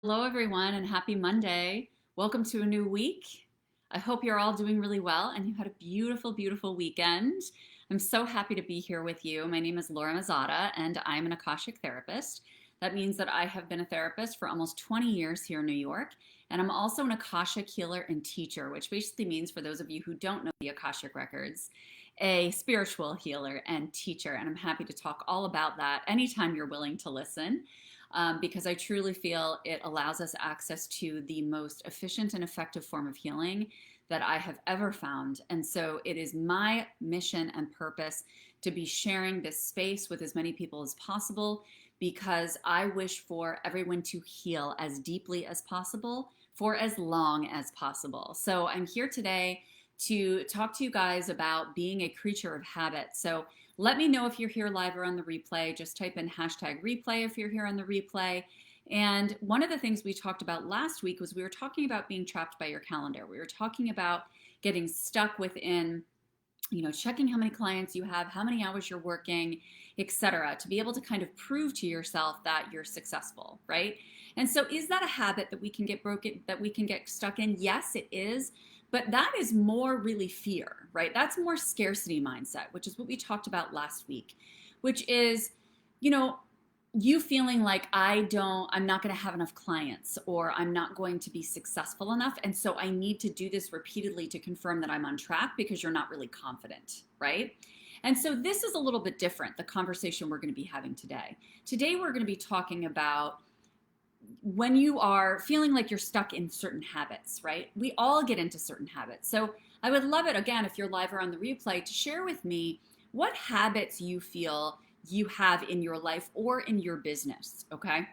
Hello, everyone, and happy Monday. Welcome to a new week. I hope you're all doing really well and you had a beautiful, beautiful weekend. I'm so happy to be here with you. My name is Laura Mazzotta, and I'm an Akashic therapist. That means that I have been a therapist for almost 20 years here in New York, and I'm also an Akashic healer and teacher, which basically means, for those of you who don't know the Akashic Records, a spiritual healer and teacher. And I'm happy to talk all about that anytime you're willing to listen because I truly feel it allows us access to the most efficient and effective form of healing that I have ever found. And so it is my mission and purpose to be sharing this space with as many people as possible because I wish for everyone to heal as deeply as possible for as long as possible. So I'm here today to talk to you guys about being a creature of habit. So let me know if you're here live or on the replay. Just type in hashtag replay if you're here on the replay. And one of the things we talked about last week was we were talking about being trapped by your calendar. We were talking about getting stuck within, checking how many clients you have, how many hours you're working, etc., to be able to kind of prove to yourself that you're successful, right? And so is that a habit that we can get stuck in? Yes, it is. But that is more really fear, right? That's more scarcity mindset, which is what we talked about last week, which is, you feeling like I'm not going to have enough clients, or I'm not going to be successful enough. And so I need to do this repeatedly to confirm that I'm on track because you're not really confident, right? And so this is a little bit different, the conversation we're going to be having today. Today, we're going to be talking about when you are feeling like you're stuck in certain habits, right? We all get into certain habits. So I would love it, again, if you're live or on the replay, to share with me what habits you feel you have in your life or in your business, okay?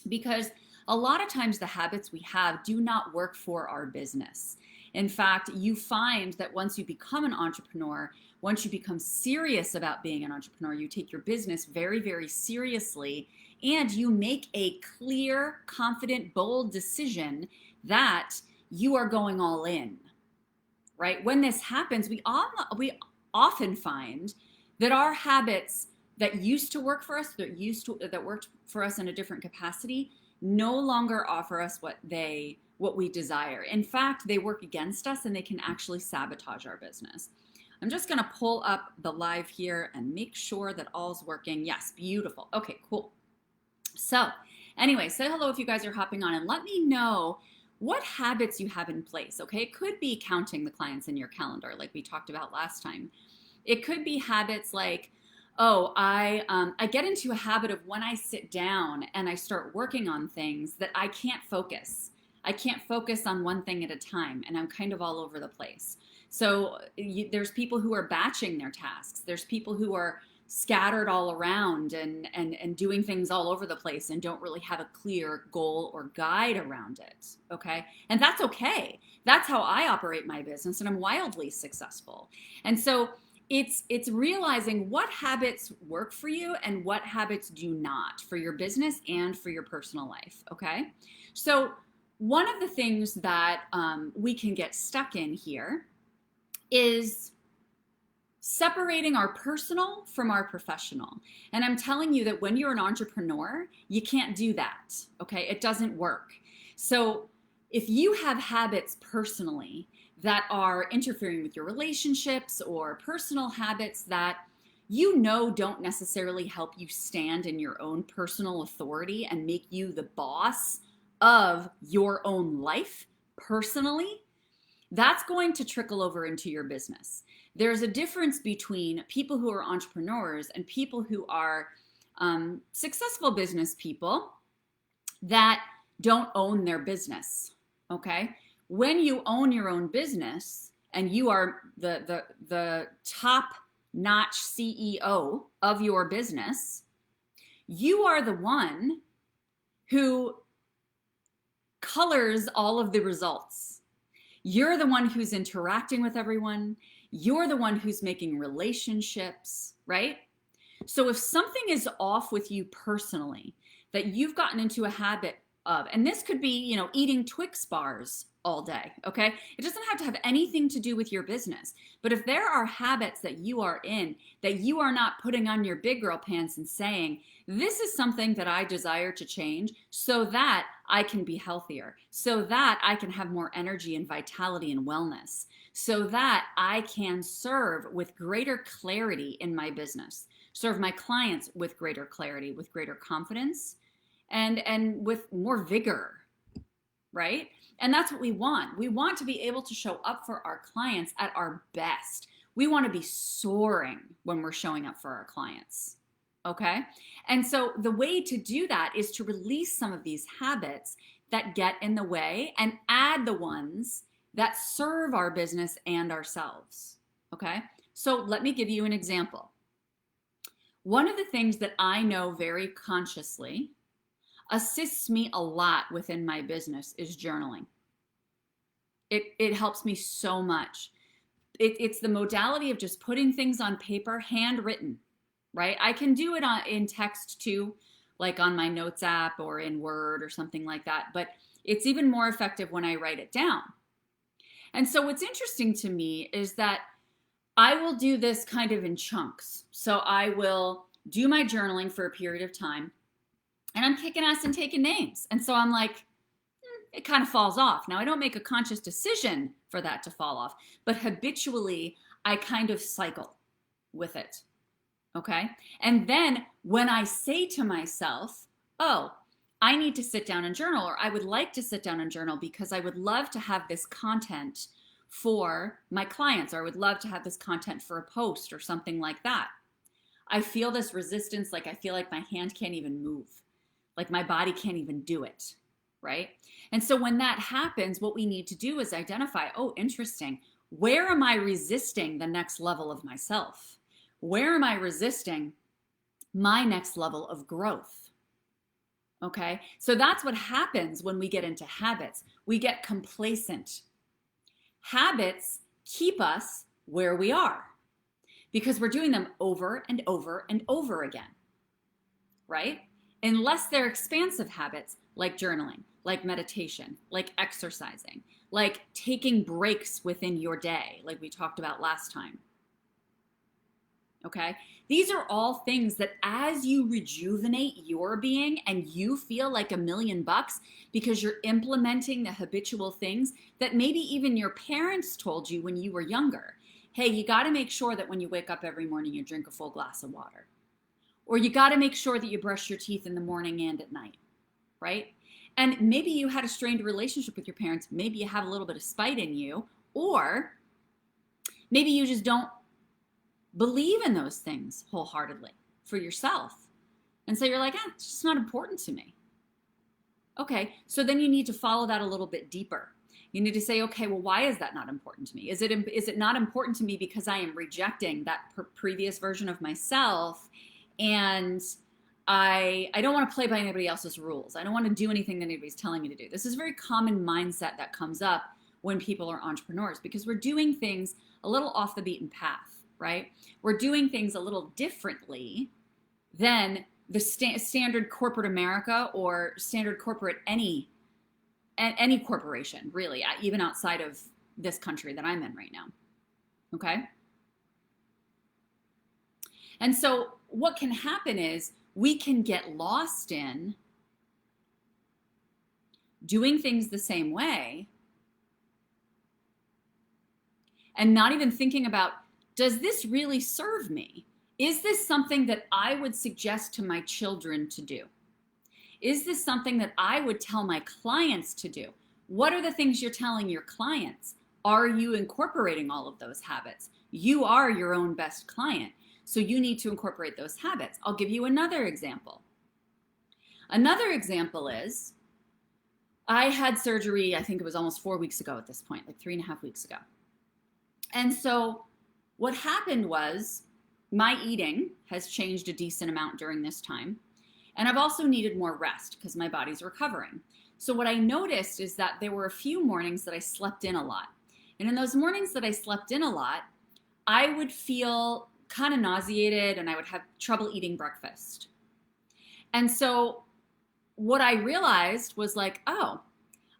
Because a lot of times the habits we have do not work for our business. In fact, you find that once you become an entrepreneur, once you become serious about being an entrepreneur, you take your business very, very seriously, and you make a clear, confident, bold decision that you are going all in, right? When this happens, we often find that our habits that used to work for us, that worked for us in a different capacity, no longer offer us what we desire. In fact, they work against us and they can actually sabotage our business. I'm just going to pull up the live here and make sure that all's working. Yes, beautiful. Okay, cool. So anyway, say hello if you guys are hopping on, and let me know what habits you have in place, okay? It could be counting the clients in your calendar like we talked about last time. It could be habits like, I get into a habit of when I sit down and I start working on things that I can't focus. I can't focus on one thing at a time, and I'm kind of all over the place. So there's people who are batching their tasks. There's people who are scattered all around and doing things all over the place and don't really have a clear goal or guide around it, okay? And that's okay. That's how I operate my business, and I'm wildly successful. And so it's realizing what habits work for you and what habits do not for your business and for your personal life, okay? So one of the things that we can get stuck in here is separating our personal from our professional. And I'm telling you that when you're an entrepreneur, you can't do that, okay? It doesn't work. So if you have habits personally that are interfering with your relationships, or personal habits that don't necessarily help you stand in your own personal authority and make you the boss of your own life personally, that's going to trickle over into your business. There's a difference between people who are entrepreneurs and people who are successful business people that don't own their business, okay? When you own your own business and you are the top-notch CEO of your business, you are the one who colors all of the results. You're the one who's interacting with everyone. You're the one who's making relationships, right? So if something is off with you personally, that you've gotten into a habit of. And this could be, eating Twix bars all day, okay? It doesn't have to have anything to do with your business. But if there are habits that you are in that you are not putting on your big girl pants and saying, this is something that I desire to change so that I can be healthier, so that I can have more energy and vitality and wellness, so that I can serve with greater clarity in my business, serve my clients with greater clarity, with greater confidence, and with more vigor, right? And that's what we want. We want to be able to show up for our clients at our best. We want to be soaring when we're showing up for our clients, okay? And so the way to do that is to release some of these habits that get in the way and add the ones that serve our business and ourselves, okay? So let me give you an example. One of the things that I know very consciously assists me a lot within my business is journaling. It helps me so much. It's the modality of just putting things on paper, handwritten, right? I can do it in text too, like on my notes app or in Word or something like that, but it's even more effective when I write it down. And so what's interesting to me is that I will do this kind of in chunks. So I will do my journaling for a period of time, and I'm kicking ass and taking names. And so I'm like, it kind of falls off. Now, I don't make a conscious decision for that to fall off, but habitually, I kind of cycle with it, okay? And then when I say to myself, oh, I need to sit down and journal, or I would like to sit down and journal because I would love to have this content for my clients, or I would love to have this content for a post or something like that. I feel this resistance, like I feel like my hand can't even move. Like my body can't even do it, right? And so when that happens, what we need to do is identify, oh, interesting. Where am I resisting the next level of myself? Where am I resisting my next level of growth? Okay, so that's what happens when we get into habits. We get complacent. Habits keep us where we are because we're doing them over and over and over again, right? Unless they're expansive habits like journaling, like meditation, like exercising, like taking breaks within your day, like we talked about last time. Okay? These are all things that as you rejuvenate your being and you feel like $1,000,000 because you're implementing the habitual things that maybe even your parents told you when you were younger. Hey, you got to make sure that when you wake up every morning, you drink a full glass of water. Or you got to make sure that you brush your teeth in the morning and at night, right? And maybe you had a strained relationship with your parents. Maybe you have a little bit of spite in you, or maybe you just don't believe in those things wholeheartedly for yourself. And so you're like, it's just not important to me. Okay, so then you need to follow that a little bit deeper. You need to say, okay, well, why is that not important to me? Is it not important to me because I am rejecting that previous version of myself, and I don't want to play by anybody else's rules. I don't want to do anything that anybody's telling me to do. This is a very common mindset that comes up when people are entrepreneurs because we're doing things a little off the beaten path, right? We're doing things a little differently than the standard corporate America or standard corporate any corporation, really, even outside of this country that I'm in right now, okay? And so what can happen is we can get lost in doing things the same way and not even thinking about, does this really serve me? Is this something that I would suggest to my children to do? Is this something that I would tell my clients to do? What are the things you're telling your clients? Are you incorporating all of those habits? You are your own best client, so you need to incorporate those habits. I'll give you another example. Another example is, I had surgery, I think it was almost 4 weeks ago at this point, like 3.5 weeks ago. And so what happened was my eating has changed a decent amount during this time. And I've also needed more rest because my body's recovering. So what I noticed is that there were a few mornings that I slept in a lot. And in those mornings that I slept in a lot, I would feel kind of nauseated and I would have trouble eating breakfast. And so what I realized was like, oh,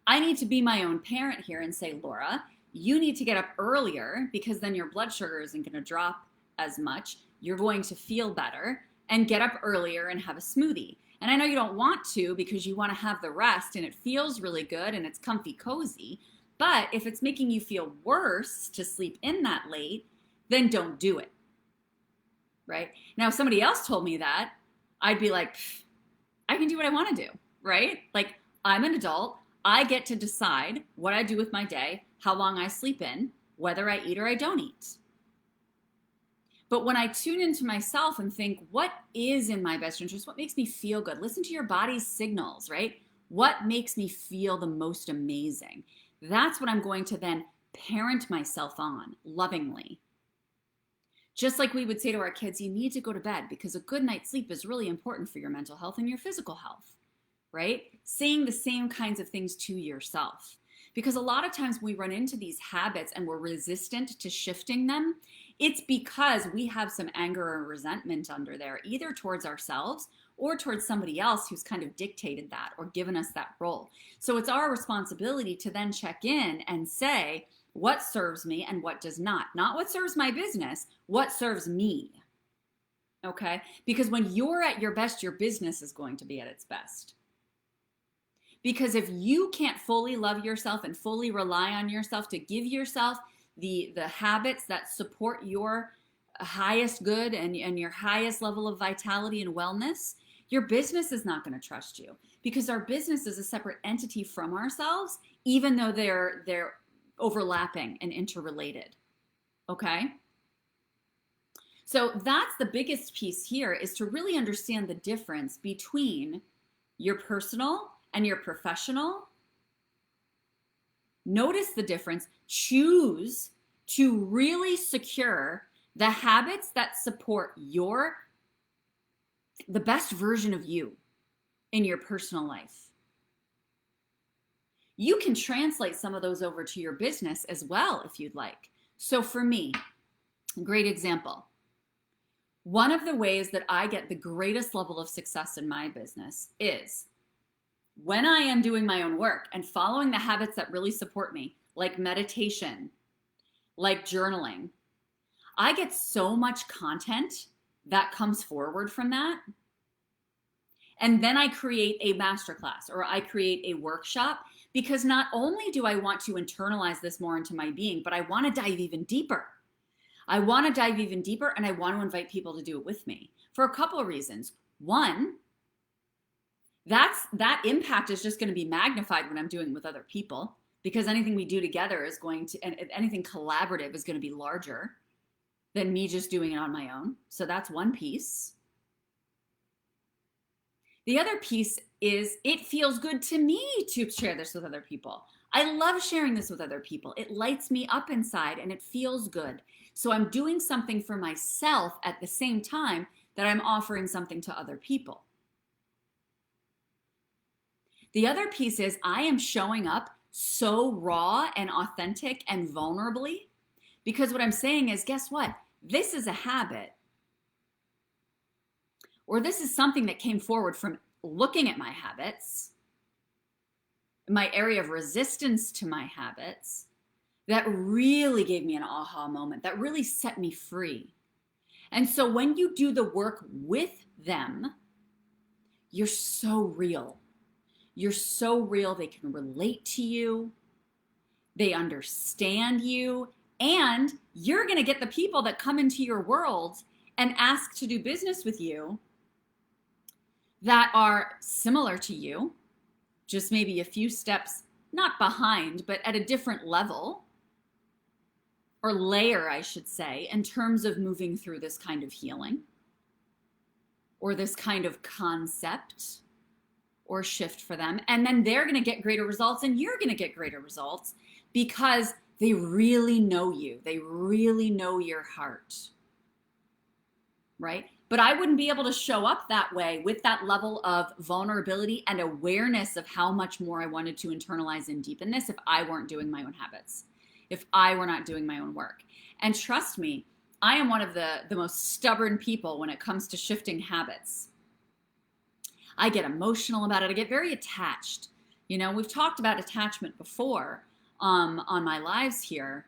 I need to be my own parent here and say, Laura, you need to get up earlier because then your blood sugar isn't going to drop as much. You're going to feel better, and get up earlier and have a smoothie. And I know you don't want to because you want to have the rest and it feels really good and it's comfy cozy. But if it's making you feel worse to sleep in that late, then don't do it. Right? Now, if somebody else told me that, I'd be like, I can do what I want to do, right? Like, I'm an adult. I get to decide what I do with my day, how long I sleep in, whether I eat or I don't eat. But when I tune into myself and think, what is in my best interest? What makes me feel good? Listen to your body's signals, right? What makes me feel the most amazing? That's what I'm going to then parent myself on lovingly. Just like we would say to our kids, you need to go to bed because a good night's sleep is really important for your mental health and your physical health, right? Saying the same kinds of things to yourself. Because a lot of times we run into these habits and we're resistant to shifting them. It's because we have some anger or resentment under there, either towards ourselves or towards somebody else who's kind of dictated that or given us that role. So it's our responsibility to then check in and say, what serves me and what does not? Not what serves my business, what serves me. Okay? Because when you're at your best, your business is going to be at its best. Because if you can't fully love yourself and fully rely on yourself to give yourself the habits that support your highest good and your highest level of vitality and wellness, your business is not going to trust you, because our business is a separate entity from ourselves, even though they're overlapping and interrelated. Okay? So that's the biggest piece here, is to really understand the difference between your personal and your professional. Notice the difference. Choose to really secure the habits that support the best version of you in your personal life. You can translate some of those over to your business as well if you'd like. So for me, great example. One of the ways that I get the greatest level of success in my business is when I am doing my own work and following the habits that really support me, like meditation, like journaling. I get so much content that comes forward from that. And then I create a masterclass or I create a workshop, because not only do I want to internalize this more into my being, but I want to dive even deeper. I want to dive even deeper, and I want to invite people to do it with me for a couple of reasons. One, that impact is just going to be magnified when I'm doing it with other people, because anything we do together is going to, and anything collaborative is going to be larger than me just doing it on my own. So that's one piece. The other piece is it feels good to me to share this with other people. I love sharing this with other people. It lights me up inside and it feels good. So I'm doing something for myself at the same time that I'm offering something to other people. The other piece is I am showing up so raw and authentic and vulnerably, because what I'm saying is, guess what? This is a habit, or this is something that came forward from looking at my habits, my area of resistance to my habits, that really gave me an aha moment, that really set me free. And so when you do the work with them, you're so real. You're so real, they can relate to you, they understand you, and you're going to get the people that come into your world and ask to do business with you that are similar to you, just maybe a few steps, not behind, but at a different level, or layer, I should say, in terms of moving through this kind of healing, or this kind of concept, or shift for them. And then they're going to get greater results and you're going to get greater results because they really know you. They really know your heart, right? But I wouldn't be able to show up that way with that level of vulnerability and awareness of how much more I wanted to internalize and deepen this if I weren't doing my own habits, if I were not doing my own work. And trust me, I am one of the most stubborn people when it comes to shifting habits. I get emotional about it. I get very attached. You know, we've talked about attachment before on my lives here.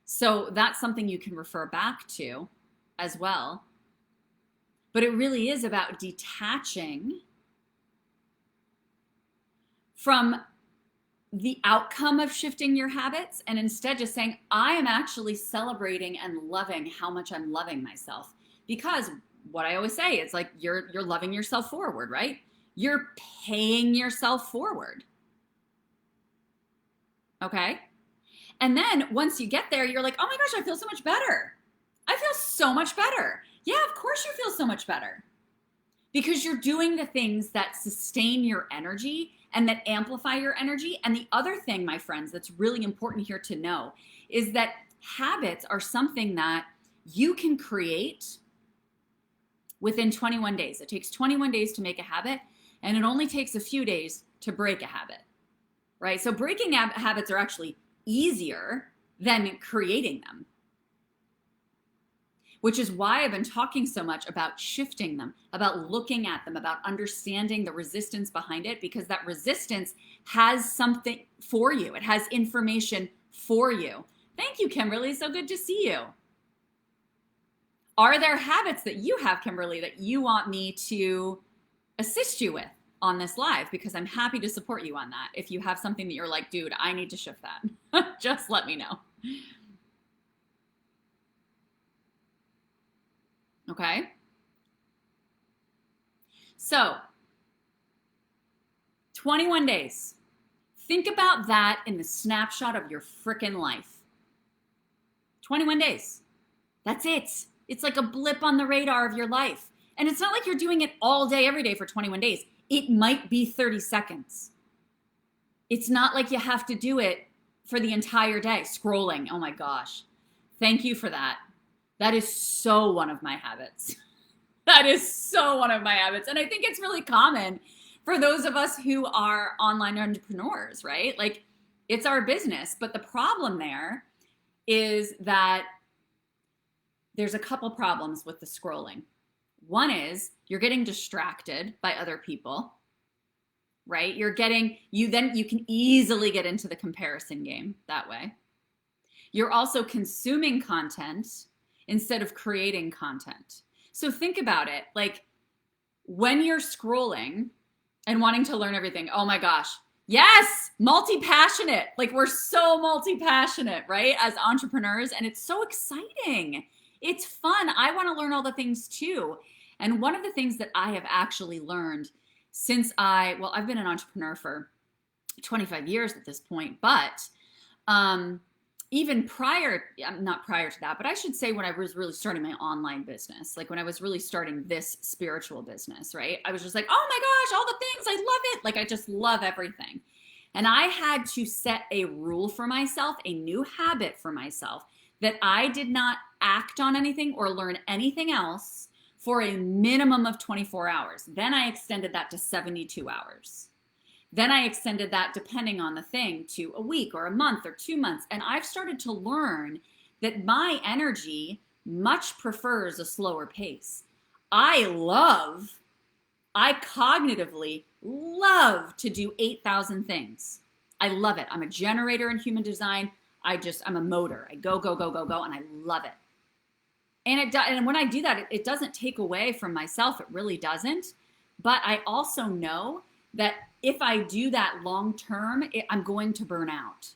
So that's something you can refer back to as well. But it really is about detaching from the outcome of shifting your habits and instead just saying, I am actually celebrating and loving how much I'm loving myself. Because what I always say, it's like you're loving yourself forward, right? You're paying yourself forward. Okay? And then once you get there, you're like, oh my gosh, I feel so much better. I feel so much better. Yeah, of course you feel so much better. Because you're doing the things that sustain your energy and that amplify your energy. And the other thing, my friends, that's really important here to know is that habits are something that you can create within 21 days. It takes 21 days to make a habit, and it only takes a few days to break a habit, right? So breaking habits are actually easier than creating them, which is why I've been talking so much about shifting them, about looking at them, about understanding the resistance behind it, because that resistance has something for you. It has information for you. Thank you, Kimberly. So good to see you. Are there habits that you have, Kimberly, that you want me to assist you with on this live? Because I'm happy to support you on that. If you have something that you're like, dude, I need to shift that, just let me know. Okay. So 21 days. Think about that in the snapshot of your freaking life. 21 days. That's it. It's like a blip on the radar of your life. And it's not like you're doing it all day, every day for 21 days. It might be 30 seconds. It's not like you have to do it for the entire day. Scrolling. Oh my gosh. Thank you for that. That is so one of my habits. That is so one of my habits. And I think it's really common for those of us who are online entrepreneurs, right? Like, it's our business. But the problem there is that there's a couple problems with the scrolling. One is you're getting distracted by other people, right? You can easily get into the comparison game that way. You're also consuming content instead of creating content. So think about it. Like, when you're scrolling and wanting to learn everything, oh my gosh, yes, multi-passionate. Like, we're so multi-passionate, right? As entrepreneurs, and it's so exciting. It's fun. I want to learn all the things too. And one of the things that I have actually learned since I've been an entrepreneur for 25 years at this point, but even not prior to that, but I should say when I was really starting my online business, like when I was really starting this spiritual business, right? I was just like, oh my gosh, all the things, I love it. Like, I just love everything. And I had to set a rule for myself, a new habit for myself, that I did not act on anything or learn anything else for a minimum of 24 hours. Then I extended that to 72 hours. Then I extended that, depending on the thing, to a week or a month or 2 months. And I've started to learn that my energy much prefers a slower pace. I cognitively love to do 8,000 things. I love it. I'm a generator in human design. I'm a motor. I go, go, go, go, go, and I love it. And when I do that, it doesn't take away from myself. It really doesn't. But I also know that if I do that long term, I'm going to burn out.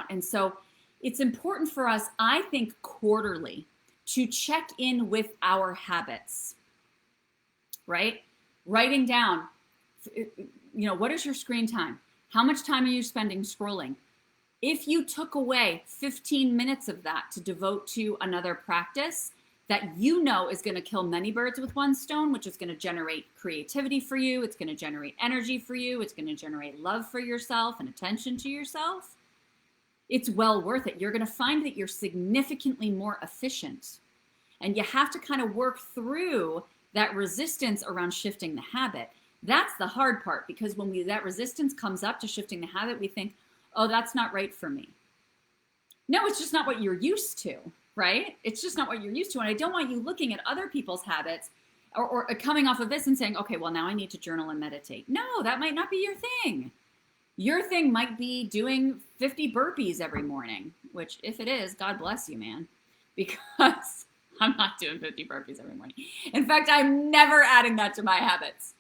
And so it's important for us, I think, quarterly to check in with our habits, right? Writing down, what is your screen time? How much time are you spending scrolling? If you took away 15 minutes of that to devote to another practice that is going to kill many birds with one stone, which is going to generate creativity for you, it's going to generate energy for you, it's going to generate love for yourself and attention to yourself, it's well worth it. You're going to find that you're significantly more efficient. And you have to kind of work through that resistance around shifting the habit. That's the hard part, because when that resistance comes up to shifting the habit, we think, oh, that's not right for me. No, it's just not what you're used to, right? It's just not what you're used to. And I don't want you looking at other people's habits or coming off of this and saying, okay, well, now I need to journal and meditate. No, that might not be your thing. Your thing might be doing 50 burpees every morning, which if it is, God bless you, man, because I'm not doing 50 burpees every morning. In fact, I'm never adding that to my habits.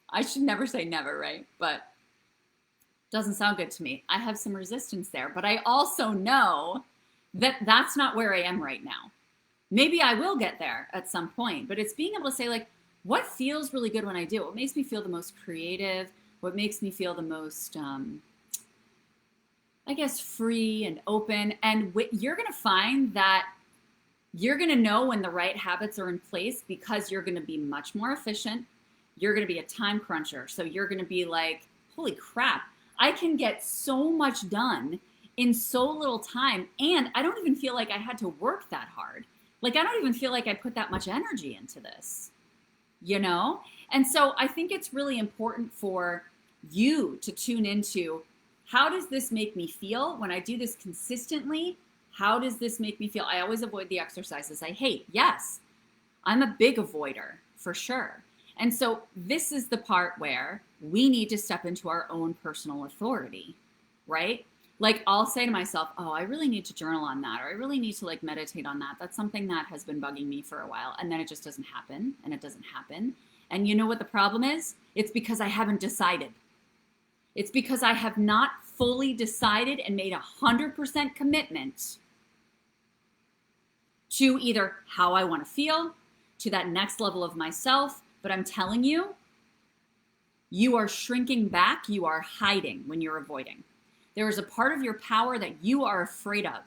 I should never say never, right? But it doesn't sound good to me. I have some resistance there, but I also know that that's not where I am right now. Maybe I will get there at some point, but it's being able to say, like, what feels really good when I do it? What makes me feel the most creative? What makes me feel the most, I guess, free and open? And you're going to find that you're going to know when the right habits are in place, because you're going to be much more efficient. You're going to be a time cruncher. So you're going to be like, holy crap, I can get so much done in so little time. And I don't even feel like I had to work that hard. Like, I don't even feel like I put that much energy into this, you know? And so I think it's really important for you to tune into, how does this make me feel when I do this consistently? How does this make me feel? I always avoid the exercises I hate. Yes, I'm a big avoider for sure. And so this is the part where we need to step into our own personal authority, right? Like, I'll say to myself, oh, I really need to journal on that, or I really need to like meditate on that. That's something that has been bugging me for a while. And then it just doesn't happen, and it doesn't happen. And you know what the problem is? It's because I haven't decided. It's because I have not fully decided and made 100% commitment to either how I want to feel, to that next level of myself. But I'm telling you, you are shrinking back. You are hiding when you're avoiding. There is a part of your power that you are afraid of.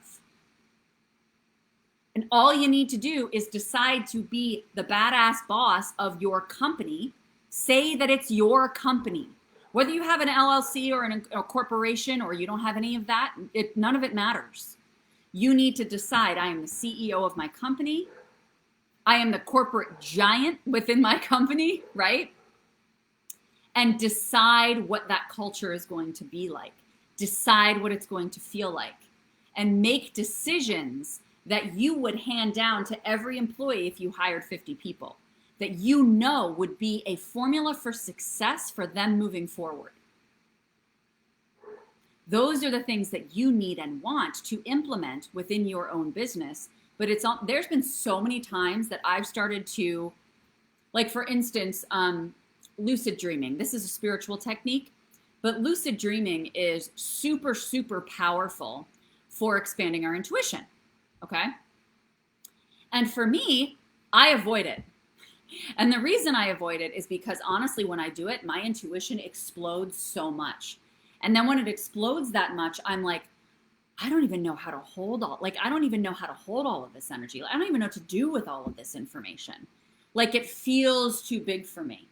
And all you need to do is decide to be the badass boss of your company. Say that it's your company. Whether you have an LLC or a corporation, or you don't have any of that, none of it matters. You need to decide, I am the CEO of my company. I am the corporate giant within my company, right? And decide what that culture is going to be like. Decide what it's going to feel like. And make decisions that you would hand down to every employee if you hired 50 people, that you know would be a formula for success for them moving forward. Those are the things that you need and want to implement within your own business. But there's been so many times that I've started to, like, for instance, lucid dreaming. This is a spiritual technique, but lucid dreaming is super, super powerful for expanding our intuition. Okay. And for me, I avoid it. And the reason I avoid it is because, honestly, when I do it, my intuition explodes so much. And then when it explodes that much, I'm like, I don't even know how to hold I don't even know how to hold all of this energy. I don't even know what to do with all of this information. Like, it feels too big for me.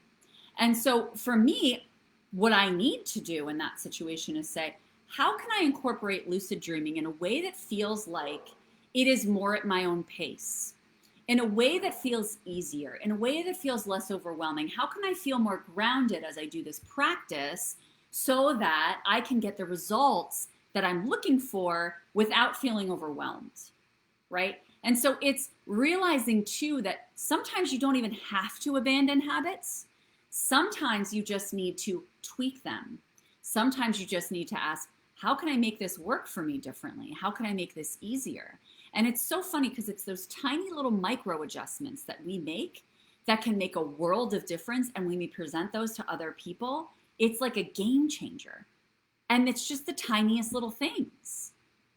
And so for me, what I need to do in that situation is say, how can I incorporate lucid dreaming in a way that feels like it is more at my own pace, in a way that feels easier, in a way that feels less overwhelming? How can I feel more grounded as I do this practice so that I can get the results that I'm looking for without feeling overwhelmed, right? And so it's realizing too that sometimes you don't even have to abandon habits. Sometimes you just need to tweak them. Sometimes you just need to ask, how can I make this work for me differently? How can I make this easier? And it's so funny because it's those tiny little micro adjustments that we make that can make a world of difference. And when we present those to other people, it's like a game changer. And it's just the tiniest little things,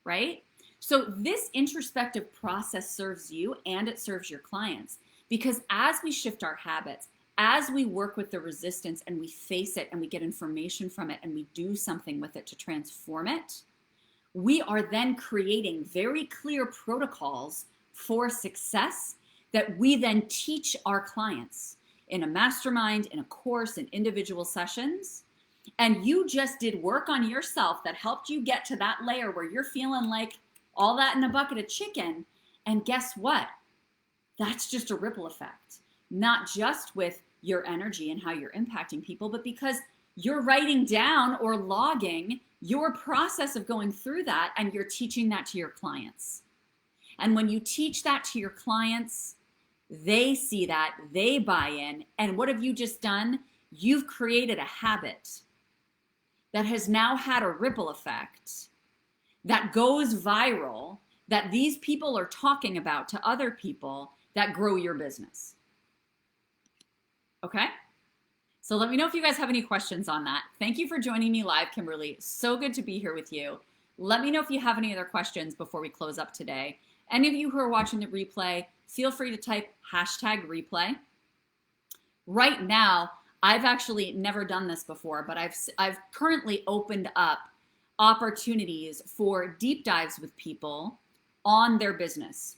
right? So this introspective process serves you and it serves your clients, because as we shift our habits, as we work with the resistance and we face it and we get information from it and we do something with it to transform it, we are then creating very clear protocols for success that we then teach our clients in a mastermind, in a course, in individual sessions. And you just did work on yourself that helped you get to that layer where you're feeling like all that in a bucket of chicken. And guess what? That's just a ripple effect, not just with your energy and how you're impacting people, but because you're writing down or logging your process of going through that, and you're teaching that to your clients. And when you teach that to your clients, They see that, they buy in, and what have you just done? You've created a habit that has now had a ripple effect that goes viral, that these people are talking about to other people that grow your business. Okay? So let me know if you guys have any questions on that. Thank you for joining me live, Kimberly. So good to be here with you. Let me know if you have any other questions before we close up today. Any of you who are watching the replay, feel free to type #replay. Right now, I've actually never done this before, but I've currently opened up opportunities for deep dives with people on their business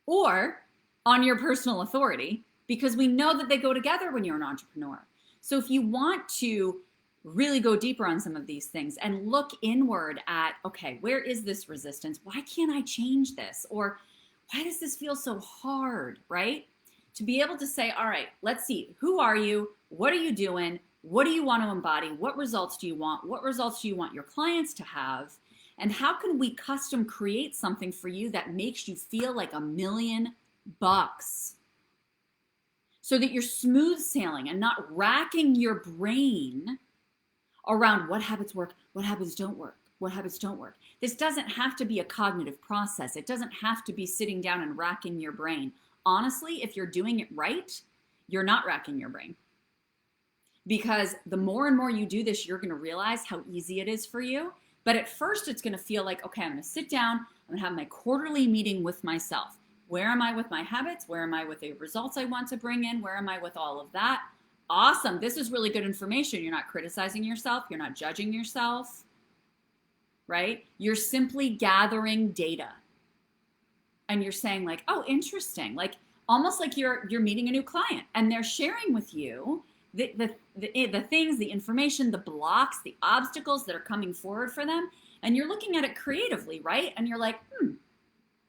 or on your personal authority, because we know that they go together when you're an entrepreneur. So if you want to really go deeper on some of these things and look inward at, okay, where is this resistance? Why can't I change this? Or why does this feel so hard, right? To be able to say, all right, let's see, who are you? What are you doing? What do you want to embody? What results do you want? What results do you want your clients to have? And how can we custom create something for you that makes you feel like $1,000,000 so that you're smooth sailing and not racking your brain around what habits work, what habits don't work, what habits don't work. This doesn't have to be a cognitive process. It doesn't have to be sitting down and racking your brain. Honestly, if you're doing it right, you're not racking your brain. Because the more and more you do this, you're going to realize how easy it is for you. But at first, it's going to feel like, okay, I'm going to sit down, I'm going to have my quarterly meeting with myself. Where am I with my habits? Where am I with the results I want to bring in? Where am I with all of that? Awesome. This is really good information. You're not criticizing yourself. You're not judging yourself, right? You're simply gathering data. And you're saying like, oh, interesting. Like almost like you're meeting a new client and they're sharing with you the things, the information, the blocks, the obstacles that are coming forward for them. And you're looking at it creatively, right? And you're like,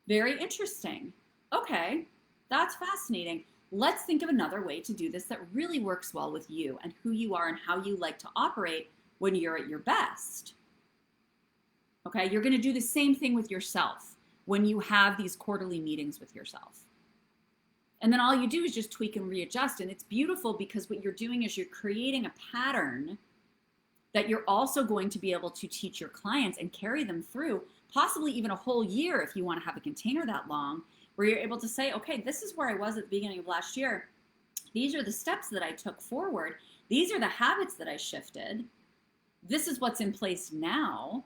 very interesting. Okay, that's fascinating. Let's think of another way to do this that really works well with you and who you are and how you like to operate when you're at your best. Okay, you're going to do the same thing with yourself when you have these quarterly meetings with yourself. And then all you do is just tweak and readjust. And it's beautiful because what you're doing is you're creating a pattern that you're also going to be able to teach your clients and carry them through, possibly even a whole year if you want to have a container that long, where you're able to say, okay, this is where I was at the beginning of last year. These are the steps that I took forward. These are the habits that I shifted. This is what's in place now.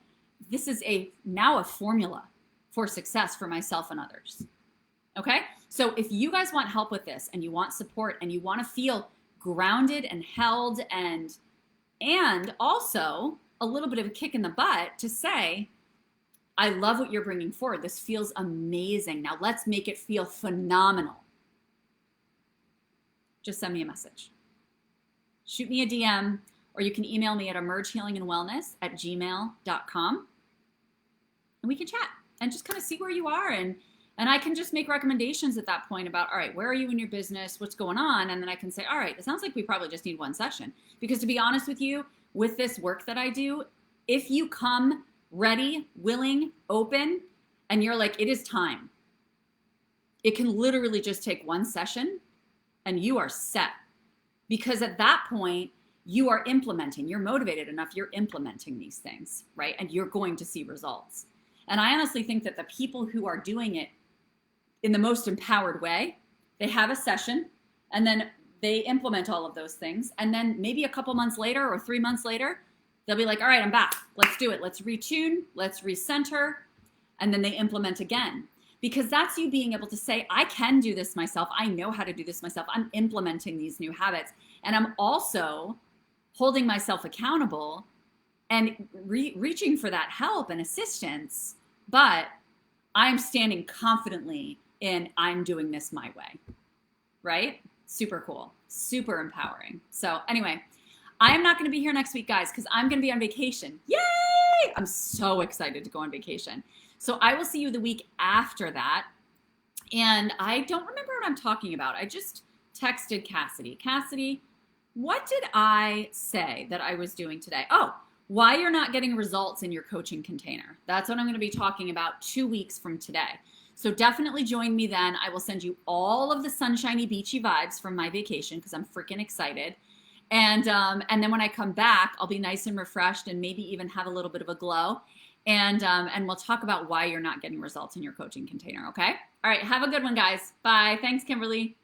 This is now a formula for success for myself and others. Okay? So if you guys want help with this and you want support and you want to feel grounded and held and also a little bit of a kick in the butt to say, I love what you're bringing forward. This feels amazing. Now let's make it feel phenomenal. Just send me a message. Shoot me a DM, or you can email me at emergehealingandwellness@gmail.com. And we can chat and just kind of see where you are. And I can just make recommendations at that point about, all right, where are you in your business? What's going on? And then I can say, all right, it sounds like we probably just need one session. Because to be honest with you, with this work that I do, if you come ready, willing, open, and you're like, it is time, it can literally just take one session and you are set. Because at that point, you are implementing, you're motivated enough, you're implementing these things, right? And you're going to see results. And I honestly think that the people who are doing it in the most empowered way, they have a session and then they implement all of those things. And then maybe a couple months later or 3 months later, they'll be like, all right, I'm back. Let's do it. Let's retune. Let's recenter. And then they implement again. Because that's you being able to say, I can do this myself. I know how to do this myself. I'm implementing these new habits. And I'm also holding myself accountable and reaching for that help and assistance. But I'm standing confidently in I'm doing this my way. Right? Super cool. Super empowering. So anyway, I am not going to be here next week, guys, because I'm going to be on vacation. Yay! I'm so excited to go on vacation. So I will see you the week after that. And I don't remember what I'm talking about. I just texted Cassidy. Cassidy, what did I say that I was doing today? Oh, why you're not getting results in your coaching container. That's what I'm going to be talking about 2 weeks from today. So definitely join me then. I will send you all of the sunshiny, beachy vibes from my vacation because I'm freaking excited. And then when I come back, I'll be nice and refreshed and maybe even have a little bit of a glow. And we'll talk about why you're not getting results in your coaching container. Okay. All right. Have a good one, guys. Bye. Thanks, Kimberly.